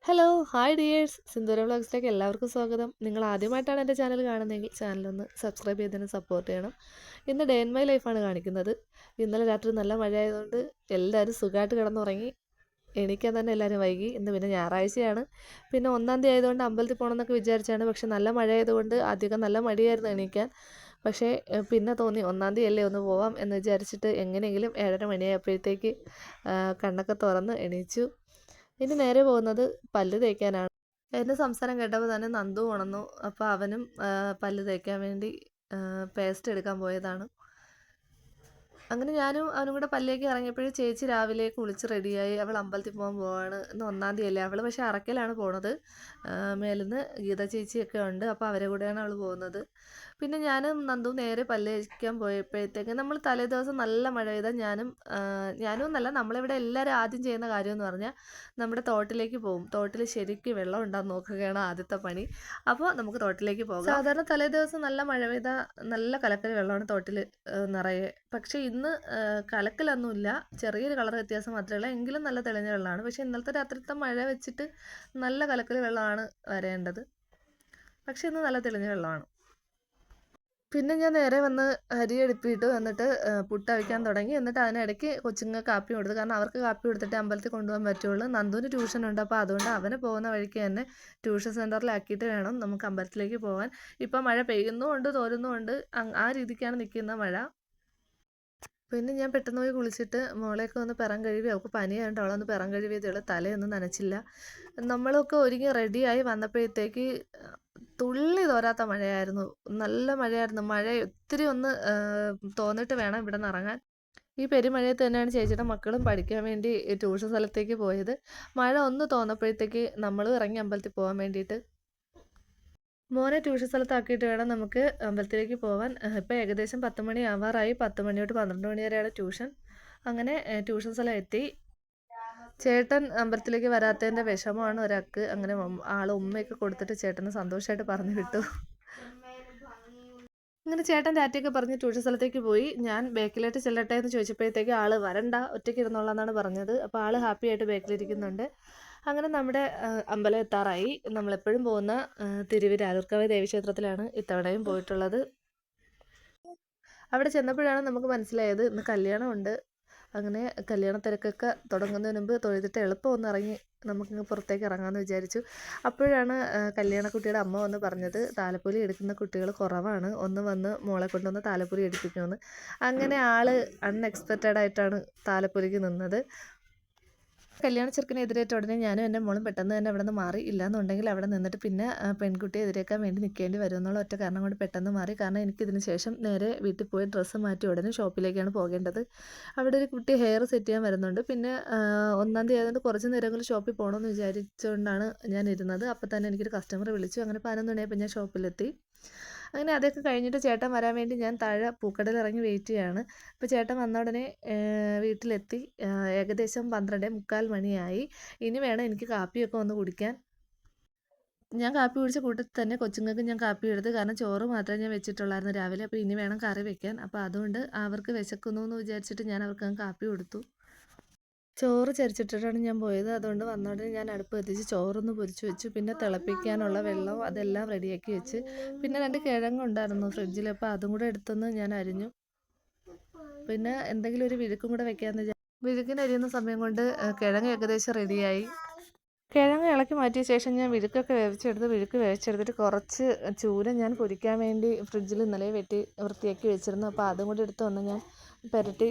Hello hi dears സിന്ദൂര വ്ളോഗ്സിലേക്ക് എല്ലാവർക്കും സ്വാഗതം. നിങ്ങൾ ആദ്യമായിട്ടാണ് എൻ്റെ ചാനൽ കാണുന്നതെങ്കിൽ ചാനലൊന്ന് സബ്സ്ക്രൈബ് ചെയ്തതിന് സപ്പോർട്ട് ചെയ്യണം. ഇന്ന് ഡേ ഇൻ മൈ ലൈഫാണ് കാണിക്കുന്നത്. ഇന്നലെ രാത്രി നല്ല മഴയായതുകൊണ്ട് എല്ലാവരും സുഖമായിട്ട് കിടന്നുറങ്ങി. എണീക്കാൻ തന്നെ എല്ലാവരും വൈകി. ഇന്ന് പിന്നെ ഞായറാഴ്ചയാണ്. പിന്നെ 1-ാം തീയതി ആയതുകൊണ്ട് അമ്പലത്തിൽ പോകണമെന്നൊക്കെ വിചാരിച്ചാണ്. പക്ഷെ നല്ല മഴയായതുകൊണ്ട് അധികം നല്ല മടിയായിരുന്നു എണീക്കാൻ. പക്ഷേ പിന്നെ തോന്നി 1-ാം തീയതി അല്ലേ ഒന്ന് പോവാം എന്ന് വിചാരിച്ചിട്ട് എങ്ങനെയെങ്കിലും 7:30 മണിയായപ്പോഴത്തേക്ക് കണ്ണൊക്കെ തുറന്ന് എണീച്ചു. ഇനി നേരെ പോകുന്നത് പല്ല് തേക്കാനാണ്. എൻ്റെ സംസാരം കേട്ടപ്പോൾ തന്നെ നന്ദു ഉണർന്നു. അപ്പോൾ അവനും പല്ല് തേക്കാൻ വേണ്ടി പേസ്റ്റ് എടുക്കാൻ പോയതാണ്. അങ്ങനെ ഞാനും അവനും കൂടെ പല്ലേക്ക് ഇറങ്ങിയപ്പോഴും ചേച്ചി രാവിലെ കുളിച്ച് റെഡിയായി. അവൾ അമ്പലത്തിൽ പോവാണ്. ഇന്ന് 1-ാം തീയതി അല്ലേ. അവൾ പക്ഷേ അറക്കലാണ് പോണത്. മേലിന്ന് ഗീത ചേച്ചിയൊക്കെ ഉണ്ട്. അപ്പോൾ അവരെ കൂടെയാണ് അവൾ പോകുന്നത്. പിന്നെ ഞാനും നന്ദു നേരെ പല്ല് തേക്കാൻ പോയപ്പോഴത്തേക്ക് നമ്മൾ തലേ ദിവസം നല്ല മഴ പെയ്താൽ ഞാനും എന്നല്ല, നമ്മളിവിടെ എല്ലാവരും ആദ്യം ചെയ്യുന്ന കാര്യമെന്ന് പറഞ്ഞാൽ നമ്മുടെ തോട്ടിലേക്ക് പോകും. തോട്ടിൽ ശരിക്കും വെള്ളം ഉണ്ടാകും നോക്കുകയാണ് ആദ്യത്തെ പണി. അപ്പോൾ നമുക്ക് തോട്ടിലേക്ക് പോകാം. സാധാരണ തലേ ദിവസം നല്ല മഴ പെയ്താൽ നല്ല കലക്കൽ വെള്ളമാണ് തോട്ടിൽ നിറയെ. പക്ഷേ ഇന്ന് കലക്കലൊന്നുമില്ല, ചെറിയൊരു കളർ വ്യത്യാസം മാത്രമേ ഉള്ളൂ. എങ്കിലും നല്ല തെളിഞ്ഞ വെള്ളമാണ്. പക്ഷേ ഇന്നലത്തെ രാത്രിത്തെ മഴ വെച്ചിട്ട് നല്ല കലക്കൽ വെള്ളമാണ് വരേണ്ടത്. പക്ഷേ ഇന്ന് നല്ല തെളിഞ്ഞ വെള്ളമാണ്. പിന്നെ ഞാൻ നേരെ വന്ന് അരി അടുപ്പിട്ടു. എന്നിട്ട് പുട്ട് അവിക്കാൻ തുടങ്ങി. എന്നിട്ട് അതിനിടയ്ക്ക് കൊച്ചുങ്ങൾക്ക് കാപ്പി കൊടുത്തു. കാരണം അവർക്ക് കാപ്പി കൊടുത്തിട്ട് അമ്പലത്തിൽ കൊണ്ടുപോകാൻ പറ്റുള്ളൂ. നന്ദുവിന് ട്യൂഷനുണ്ട്. അപ്പോൾ അതുകൊണ്ട് അവനെ പോകുന്ന വഴിക്ക് തന്നെ ട്യൂഷൻ സെൻറ്ററിലാക്കിയിട്ട് വേണം നമുക്ക് അമ്പലത്തിലേക്ക് പോകാൻ. ഇപ്പം മഴ പെയ്യുന്നുമുണ്ട് തോരുന്നുമുണ്ട്. ആ രീതിക്കാണ് നിൽക്കുന്ന മഴ. പിന്നെ ഞാൻ പെട്ടെന്ന് പോയി കുളിച്ചിട്ട് മോളെയൊക്കെ ഒന്ന് പിറം കഴുകി. അവൾക്ക് പനിയായതുകൊണ്ട് അവളൊന്ന് പിറം കഴുകിയതേ ഉള്ളൂ. തലയൊന്നും നനച്ചില്ല. നമ്മളൊക്കെ ഒരുങ്ങി റെഡിയായി വന്നപ്പോഴത്തേക്ക് തുള്ളി തോരാത്ത മഴയായിരുന്നു. നല്ല മഴയായിരുന്നു. മഴ ഒത്തിരി ഒന്ന് തോന്നിട്ട് വേണം ഇവിടെ നിന്ന് ഇറങ്ങാൻ. ഈ പെരുമഴയത്ത് തന്നെയാണ് ചേച്ചിയുടെ മക്കളും പഠിക്കാൻ വേണ്ടി ട്യൂഷൻ സ്ഥലത്തേക്ക് പോയത്. മഴ ഒന്ന് തോന്നപ്പോഴത്തേക്ക് നമ്മളും ഇറങ്ങി അമ്പലത്തിൽ പോകാൻ വേണ്ടിയിട്ട്. മോനെ ട്യൂഷൻ സ്ഥലത്താക്കിയിട്ട് വേണം നമുക്ക് അമ്പലത്തിലേക്ക് പോകാൻ. ഇപ്പോൾ ഏകദേശം 10 മണി ആവാറായി. 10 മണി തൊട്ട് 12 മണി വരെയാണ് ട്യൂഷൻ. അങ്ങനെ ട്യൂഷൻ സ്ഥലം എത്തി. ചേട്ടൻ അമ്പലത്തിലേക്ക് വരാത്തതിൻ്റെ വിഷമമാണ് ഒരാൾക്ക്. അങ്ങനെ ആൾ ഉമ്മയൊക്കെ കൊടുത്തിട്ട് ചേട്ടന് സന്തോഷമായിട്ട് പറഞ്ഞു വിട്ടു. അങ്ങനെ ചേട്ടൻ ടാറ്റയൊക്കെ പറഞ്ഞ് ട്യൂഷൻ സ്ഥലത്തേക്ക് പോയി. ഞാൻ ബേക്കിലായിട്ട് ചെല്ലട്ടെ എന്ന് ചോദിച്ചപ്പോഴത്തേക്ക് ആൾ വരണ്ട, ഒറ്റയ്ക്ക് ഇരുന്നോളാന്നാണ് പറഞ്ഞത്. അപ്പോൾ ആൾ ഹാപ്പി ആയിട്ട് ബേക്കിലിരിക്കുന്നുണ്ട്. അങ്ങനെ നമ്മുടെ അമ്പലം എത്താറായി. നമ്മളെപ്പോഴും പോകുന്ന തിരുവല്ല ആലൂർക്കാവ് ദേവീക്ഷേത്രത്തിലാണ് ഇത്തവണയും പോയിട്ടുള്ളത്. അവിടെ ചെന്നപ്പോഴാണ് നമുക്ക് മനസ്സിലായത് ഇന്ന് കല്യാണമുണ്ട്. അങ്ങനെ കല്യാണ തിരക്കൊക്കെ തുടങ്ങുന്നതിന് മുമ്പ് തൊഴുതിട്ട് എളുപ്പം ഒന്ന് ഇറങ്ങി നമുക്കിങ്ങ് പുറത്തേക്ക് ഇറങ്ങാമെന്ന് വിചാരിച്ചു. അപ്പോഴാണ് കല്യാണക്കുട്ടിയുടെ അമ്മ വന്ന് പറഞ്ഞത് താലപ്പൊലി എടുക്കുന്ന കുട്ടികൾ കുറവാണ്, ഒന്ന് വന്ന് മോളെ കൊണ്ടൊന്ന് താലപ്പൊലി എടുപ്പിക്കുമെന്ന്. അങ്ങനെ ആൾ അൺഎക്സ്പെക്റ്റഡ് ആയിട്ടാണ് താലപ്പൊലിക്ക് നിന്നത്. കല്യാണ ചെറുക്കനെ എതിരേറ്റ ഉടനെ ഞാനും എൻ്റെ മോളും പെട്ടെന്ന് തന്നെ അവിടെ നിന്ന് മാറി. ഇല്ലാന്നുണ്ടെങ്കിൽ അവിടെ നിന്നിട്ട് പിന്നെ പെൺകുട്ടിയെ എതിരേക്കാൻ വേണ്ടി നിൽക്കേണ്ടി വരും എന്നുള്ള ഒറ്റ കാരണം കൊണ്ട് പെട്ടെന്ന് മാറി. കാരണം എനിക്കിതിന് ശേഷം നേരെ വീട്ടിൽ പോയി ഡ്രസ്സ് മാറ്റി ഉടനെ ഷോപ്പിലേക്കാണ് പോകേണ്ടത്. അവിടെ ഒരു കുട്ടി ഹെയർ സെറ്റ് ചെയ്യാൻ വരുന്നുണ്ട്. പിന്നെ 1-ാം തീയതി ആയതുകൊണ്ട് കുറച്ച് നേരമെങ്കിലും ഷോപ്പിൽ പോകണമെന്ന് വിചാരിച്ചുകൊണ്ടാണ് ഞാൻ ഇരുന്നത്. അപ്പോൾ തന്നെ എനിക്കൊരു കസ്റ്റമർ വിളിച്ചു. അങ്ങനെ 11 മണിയായപ്പോൾ ഞാൻ ഷോപ്പിലെത്തി. അങ്ങനെ അതൊക്കെ കഴിഞ്ഞിട്ട് ചേട്ടൻ വരാൻ വേണ്ടി ഞാൻ താഴെ പൂക്കടയിൽ ഇറങ്ങി വെയിറ്റ് ചെയ്യാണ്. അപ്പോൾ ചേട്ടൻ വന്ന ഉടനെ വീട്ടിലെത്തി. ഏകദേശം 12:45 മണിയായി. ഇനി വേണം എനിക്ക് കാപ്പിയൊക്കെ ഒന്ന് കുടിക്കാൻ. ഞാൻ കാപ്പി കുടിച്ച കൂട്ടത്തിൽ തന്നെ കൊച്ചുങ്ങൾക്ക് ഞാൻ കാപ്പി എടുത്ത്. കാരണം ചോറ് മാത്രമേ ഞാൻ വെച്ചിട്ടുള്ളായിരുന്നു രാവിലെ. അപ്പോൾ ഇനി വേണം കറി വെക്കാൻ. അപ്പോൾ അതുകൊണ്ട് അവർക്ക് വിശക്കുന്നു എന്ന് വിചാരിച്ചിട്ട് ഞാൻ അവർക്ക് കാപ്പി കൊടുത്തു. ചോറ് ചരിച്ചിട്ടിട്ടാണ് ഞാൻ പോയത്. അതുകൊണ്ട് വന്നോടനെ ഞാൻ അടുപ്പ് കത്തിച്ച് ചോറൊന്ന് പൊരിച്ച് വെച്ചു. പിന്നെ തിളപ്പിക്കാനുള്ള വെള്ളം അതെല്ലാം റെഡിയാക്കി വെച്ച്. പിന്നെ 2 കിഴങ്ങുണ്ടായിരുന്നു ഫ്രിഡ്ജിൽ. അപ്പോൾ അതും കൂടെ എടുത്തൊന്ന് ഞാൻ അരിഞ്ഞു. പിന്നെ എന്തെങ്കിലും ഒരു വിഴുക്കും കൂടെ വെക്കാമെന്ന് വിചാരിച്ചു. വിഴുക്കിന് അരിയുന്ന സമയം കൊണ്ട് കിഴങ്ങ് ഏകദേശം റെഡിയായി. കിഴങ്ങ് ഇളക്കി മാറ്റിയ ശേഷം ഞാൻ വിഴുക്കൊക്കെ വിഴുക്ക് വേവിച്ചെടുത്തിട്ട് കുറച്ച് ചൂര ഞാൻ പൊരിക്കാൻ വേണ്ടി ഫ്രിഡ്ജിൽ ഇന്നലെ വെട്ടി വൃത്തിയാക്കി വെച്ചിരുന്നു. അപ്പോൾ അതും കൂടി എടുത്ത് വന്ന് ഞാൻ പുരട്ടി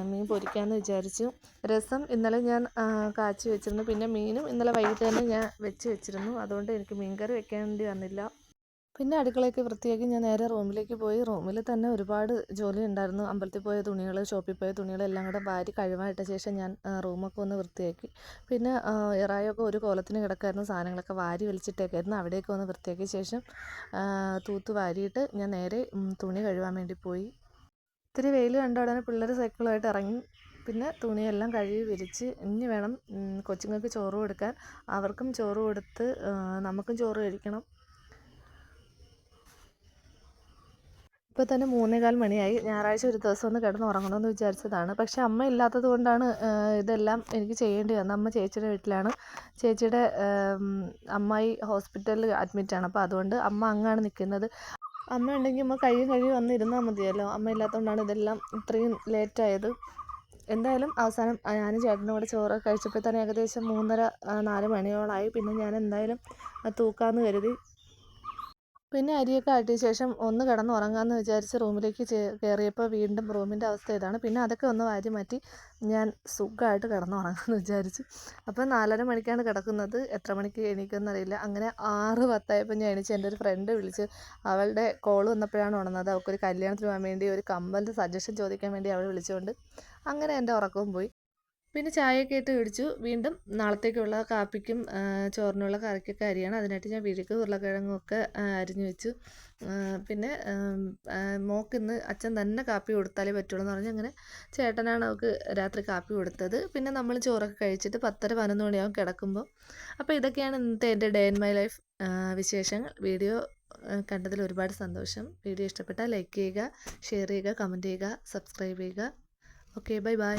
മീൻ പൊരിക്കാമെന്ന് വിചാരിച്ചു. രസം ഇന്നലെ ഞാൻ കാച്ചി വെച്ചിരുന്നു. പിന്നെ മീനും ഇന്നലെ വൈകിട്ട് തന്നെ ഞാൻ വെച്ചിരുന്നു. അതുകൊണ്ട് എനിക്ക് മീൻകറി വെക്കേണ്ടി വന്നില്ല. പിന്നെ അടുക്കളയൊക്കെ വൃത്തിയാക്കി ഞാൻ നേരെ റൂമിലേക്ക് പോയി. റൂമിൽ തന്നെ ഒരുപാട് ജോലി ഉണ്ടായിരുന്നു. അമ്പലത്തിൽ പോയ തുണികൾ, ഷോപ്പിൽ പോയ തുണികൾ എല്ലാം കൂടെ വാരി കഴുകാനിട്ട ശേഷം ഞാൻ റൂമൊക്കെ ഒന്ന് വൃത്തിയാക്കി. പിന്നെ ഇറായൊക്കെ ഒരു കോലത്തിന് കിടക്കായിരുന്നു. സാധനങ്ങളൊക്കെ വാരി വലിച്ചിട്ടേക്കായിരുന്നു. അവിടെയൊക്കെ ഒന്ന് വൃത്തിയാക്കിയ ശേഷം തൂത്ത് വാരിയിട്ട് ഞാൻ നേരെ തുണി കഴുകാൻ വേണ്ടി പോയി. ഇത്തിരി വെയിൽ കണ്ട ഉടനെ പിള്ളേർ സൈക്കിളുമായിട്ട് ഇറങ്ങി. പിന്നെ തുണിയെല്ലാം കഴുകി വിരിച്ച് ഇനി വേണം കൊച്ചുങ്ങൾക്ക് ചോറ് കൊടുക്കാൻ. അവർക്കും ചോറ് കൊടുത്ത് നമുക്കും ചോറ് കഴിക്കണം. ഇപ്പോൾ തന്നെ 3:15 മണിയായി. ഞായറാഴ്ച ഒരു ദിവസം ഒന്ന് കിടന്ന് ഉറങ്ങണമെന്ന് വിചാരിച്ചതാണ്. പക്ഷേ അമ്മ ഇല്ലാത്തത് കൊണ്ടാണ് ഇതെല്ലാം എനിക്ക് ചെയ്യേണ്ടി വന്നത്. അമ്മ ചേച്ചിയുടെ വീട്ടിലാണ്. ചേച്ചിയുടെ അമ്മായി ഹോസ്പിറ്റലിൽ അഡ്മിറ്റാണ്. അപ്പോൾ അതുകൊണ്ട് അമ്മ അങ്ങാണ് നിൽക്കുന്നത്. അമ്മ ഉണ്ടെങ്കിൽ അമ്മ കയ്യും കഴുകി വന്നിരുന്നാൽ മതിയല്ലോ. അമ്മ ഇല്ലാത്തതുകൊണ്ടാണ് ഇതെല്ലാം ഇത്രയും ലേറ്റായത്. എന്തായാലും അവസാനം ഞാനും ചേട്ടനും കൂടെ ചോറൊക്കെ കഴിച്ചപ്പോൾ തന്നെ ഏകദേശം 3:30-4 മണിയോളമായി. പിന്നെ ഞാൻ എന്തായാലും തൂക്കാമെന്ന് കരുതി. പിന്നെ അരിയൊക്കെ ആട്ടിയ ശേഷം ഒന്ന് കിടന്ന് ഉറങ്ങാമെന്ന് വിചാരിച്ച് റൂമിലേക്ക് കയറിയപ്പോൾ വീണ്ടും റൂമിൻ്റെ അവസ്ഥ ഇതാണ്. പിന്നെ അതൊക്കെ ഒന്ന് വാരി മാറ്റി ഞാൻ സുഖമായിട്ട് കിടന്ന് ഉറങ്ങാമെന്ന് വിചാരിച്ചു. അപ്പോൾ 4:30 മണിക്കാണ് കിടക്കുന്നത്. എത്ര മണിക്ക് എണീക്കുമെന്നറിയില്ല. അങ്ങനെ 6:10 ഞാൻ എണീച്ച്. എൻ്റെ ഒരു ഫ്രണ്ട് വിളിച്ച് അവളുടെ കോൾ വന്നപ്പോഴാണ് ഉണർന്നത്. അവൾക്കൊരു കല്യാണത്തിന് പോകാൻ വേണ്ടി ഒരു കമ്മലിൻ്റെ സജഷൻ ചോദിക്കാൻ വേണ്ടി അവൾ വിളിച്ചുകൊണ്ട് അങ്ങനെ എൻ്റെ ഉറക്കവും പോയി. പിന്നെ ചായയൊക്കെ ഇട്ട് കുടിച്ചു. വീണ്ടും നാളത്തേക്കുള്ള കാപ്പിക്കും ചോറിനുള്ള കറിക്കൊക്കെ അരിയാണ്. അതിനായിട്ട് ഞാൻ വിഴുക്ക് ഉരുളക്കിഴങ്ങും ഒക്കെ അരിഞ്ഞു വെച്ചു. പിന്നെ മോൾക്കിന്ന് അച്ഛൻ തന്നെ കാപ്പി കൊടുത്താലേ പറ്റുള്ളൂ എന്ന് പറഞ്ഞ് അങ്ങനെ ചേട്ടനാണ് അവൾക്ക് രാത്രി കാപ്പി കൊടുത്തത്. പിന്നെ നമ്മൾ ചോറൊക്കെ കഴിച്ചിട്ട് 10:30-11 മണിയാവും കിടക്കുമ്പോൾ. അപ്പോൾ ഇതൊക്കെയാണ് ഇന്നത്തെ എൻ്റെ ഡേ ഇൻ മൈ ലൈഫ് വിശേഷങ്ങൾ. വീഡിയോ കണ്ടതിൽ ഒരുപാട് സന്തോഷം. വീഡിയോ ഇഷ്ടപ്പെട്ടാൽ ലൈക്ക് ചെയ്യുക, ഷെയർ ചെയ്യുക, കമൻറ്റ് ചെയ്യുക, സബ്സ്ക്രൈബ് ചെയ്യുക. Okay, bye bye.